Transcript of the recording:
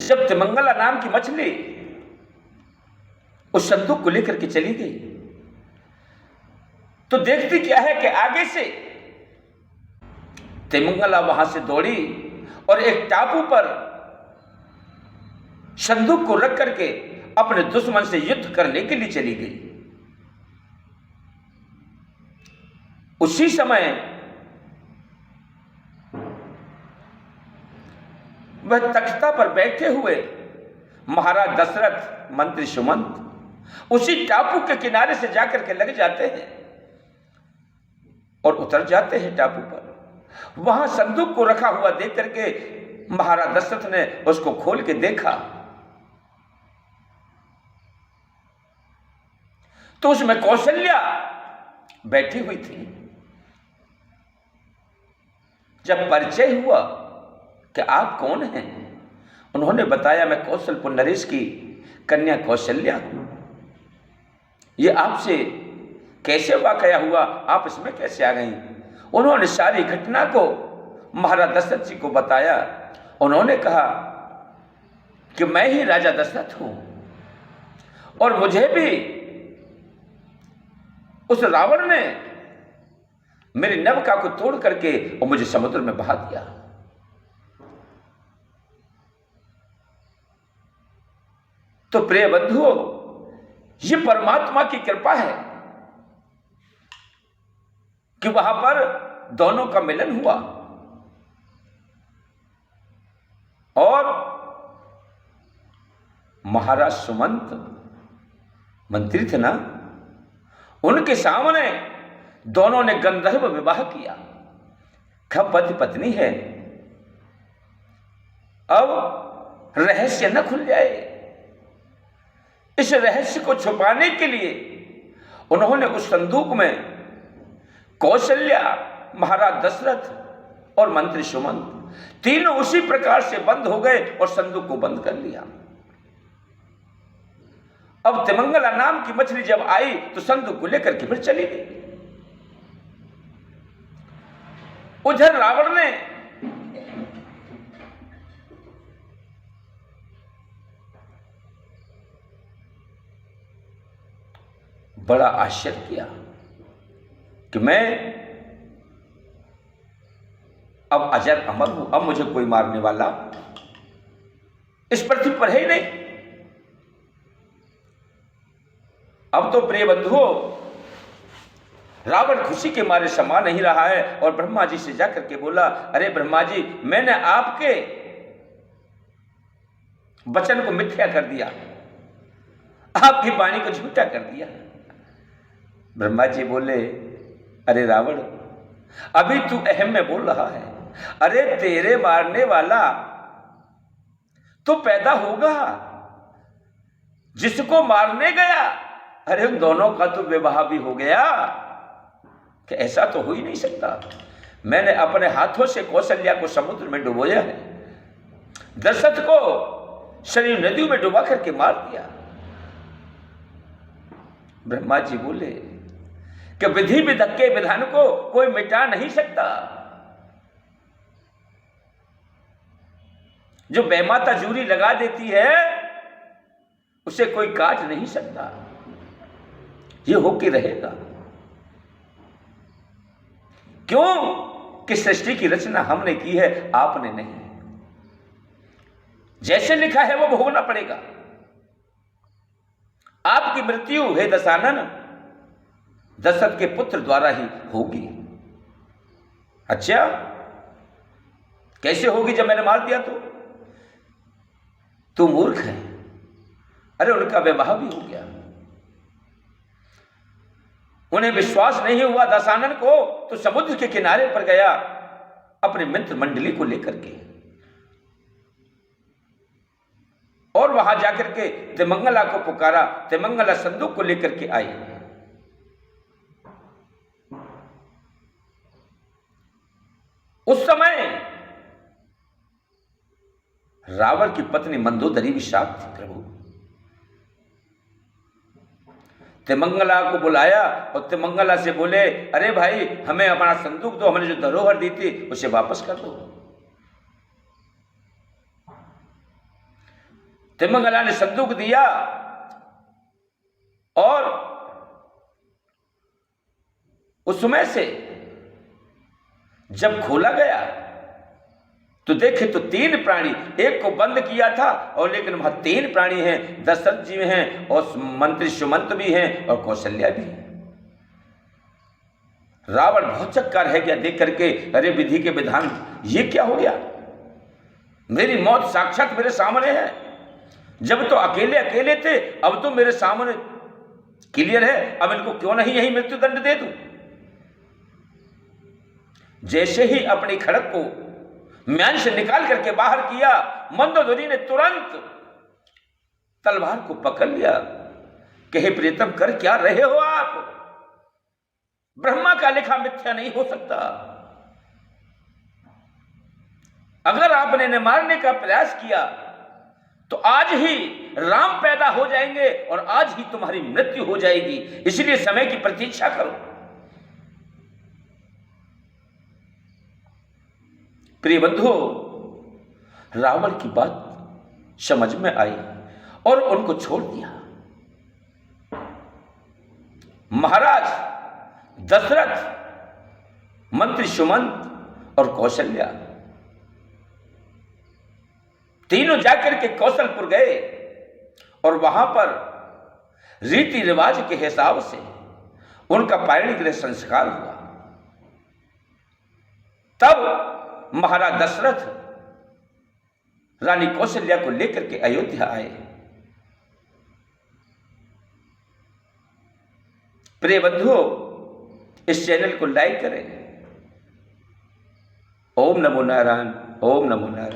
जब तिमंगला नाम की मछली उस संदूक को लेकर के चली गई तो देखती क्या है कि आगे से तिमंगला वहां से दौड़ी और एक टापू पर संदूक को रख करके अपने दुश्मन से युद्ध करने के लिए चली गई। उसी समय वह तख्ता पर बैठे हुए महाराज दशरथ, मंत्री सुमंत उसी टापू के किनारे से जाकर के लग जाते हैं और उतर जाते हैं टापू पर। वहां संदूक को रखा हुआ देख करके महाराज दशरथ ने उसको खोल के देखा तो उसमें कौशल्या बैठी हुई थी। जब परिचय हुआ कि आप कौन हैं, उन्होंने बताया मैं कौशलपुर नरेश की कन्या कौशल्या हूं। ये आपसे कैसे वाकया हुआ, आप इसमें कैसे आ गई? उन्होंने सारी घटना को महाराज दशरथ जी को बताया। उन्होंने कहा कि मैं ही राजा दशरथ हूं और मुझे भी उस रावण ने मेरी नवका को तोड़ करके और मुझे समुद्र में बहा दिया। तो प्रिय बंधुओं, ये परमात्मा की कृपा है कि वहां पर दोनों का मिलन हुआ और महाराज सुमंत मंत्री थे ना, उनके सामने दोनों ने गंधर्व विवाह किया। कब पति पत्नी है, अब रहस्य न खुल जाए, इस रहस्य को छुपाने के लिए उन्होंने उस संदूक में कौशल्या, महाराज दशरथ और मंत्री सुमंत तीनों उसी प्रकार से बंद हो गए और संदूक को बंद कर लिया। अब तिमंगला नाम की मछली जब आई तो संदूक को लेकर के फिर चली गई। उधर रावण ने बड़ा आश्चर्य किया कि मैं अब अजर अमर हूं, अब मुझे कोई मारने वाला इस पृथ्वी पर है ही नहीं। अब तो प्रिय बंधुओं, रावण खुशी के मारे समा नहीं रहा है और ब्रह्मा जी से जाकर के बोला, अरे ब्रह्मा जी, मैंने आपके वचन को मिथ्या कर दिया, आपकी वाणी को झूठा कर दिया। ब्रह्मा जी बोले, अरे रावण, अभी तू अहम में बोल रहा है, अरे तेरे मारने वाला तो पैदा होगा, जिसको मारने गया अरे उन दोनों का तो विवाह भी हो गया। कि ऐसा तो हो ही नहीं सकता। मैंने अपने हाथों से कौशल्या को समुद्र में डुबोया है, दशरथ को सरयू नदी में डुबा करके मार दिया। ब्रह्मा जी बोले कि विधि विधक के विधान को कोई मिटा नहीं सकता, जो बेमाता जूरी लगा देती है उसे कोई काट नहीं सकता, ये होके रहेगा। क्यों कि सृष्टि की रचना हमने की है, आपने नहीं। जैसे लिखा है वो भोगना पड़ेगा। आपकी मृत्यु हे दशानन दशरथ के पुत्र द्वारा ही होगी। अच्छा, कैसे होगी जब मैंने मार दिया तो? तू मूर्ख है। अरे उनका विवाह भी हो गया, उन्हें विश्वास नहीं हुआ दशानन को, तो समुद्र के किनारे पर गया अपने मित्र मंडली को लेकर के और वहां जाकर के तिमंगला को पुकारा। तिमंगला संदूक को लेकर के आई। उस समय रावण की पत्नी मंदोदरी भी साथ थी। प्रभु तिमंगला को बुलाया और तिमंगला से बोले, अरे भाई, हमें अपना संदूक दो, हमने जो धरोहर दी थी उसे वापस कर दो। तिमंगला ने संदूक दिया और उसमें से जब खोला गया तो देखे तो 3 प्राणी, एक को बंद किया था और लेकिन वहां 3 प्राणी हैं, दशरथ जी में हैं और मंत्री सुमंत भी हैं और कौशल्या भी हैं। रावण बहुत चक्का रह गया देख करके, अरे विधि के विधान ये क्या हो गया, मेरी मौत साक्षात मेरे सामने है, जब तो अकेले अकेले थे अब तो मेरे सामने क्लियर है, अब इनको क्यों नहीं यही मृत्यु दंड दे दूं। जैसे ही अपनी खड़ग को म्यान से निकाल करके बाहर किया, मंदोदरी ने तुरंत तलवार को पकड़ लिया। कहे प्रीतम कर क्या रहे हो आप, ब्रह्मा का लिखा मिथ्या नहीं हो सकता। अगर आपने इन्हें मारने का प्रयास किया तो आज ही राम पैदा हो जाएंगे और आज ही तुम्हारी मृत्यु हो जाएगी, इसलिए समय की प्रतीक्षा करो। प्रिय बंधुओं, रावण की बात समझ में आई और उनको छोड़ दिया। महाराज दशरथ, मंत्री सुमंत और कौशल्या तीनों जाकर के कौशलपुर गए और वहां पर रीति रिवाज के हिसाब से उनका पायणी गृह संस्कार हुआ। तब महाराज दशरथ रानी कौशल्या को लेकर के अयोध्या आए। प्रिय बंधुओं, इस चैनल को लाइक करें। ओम नमो नारायण, ओम नमो नारायण।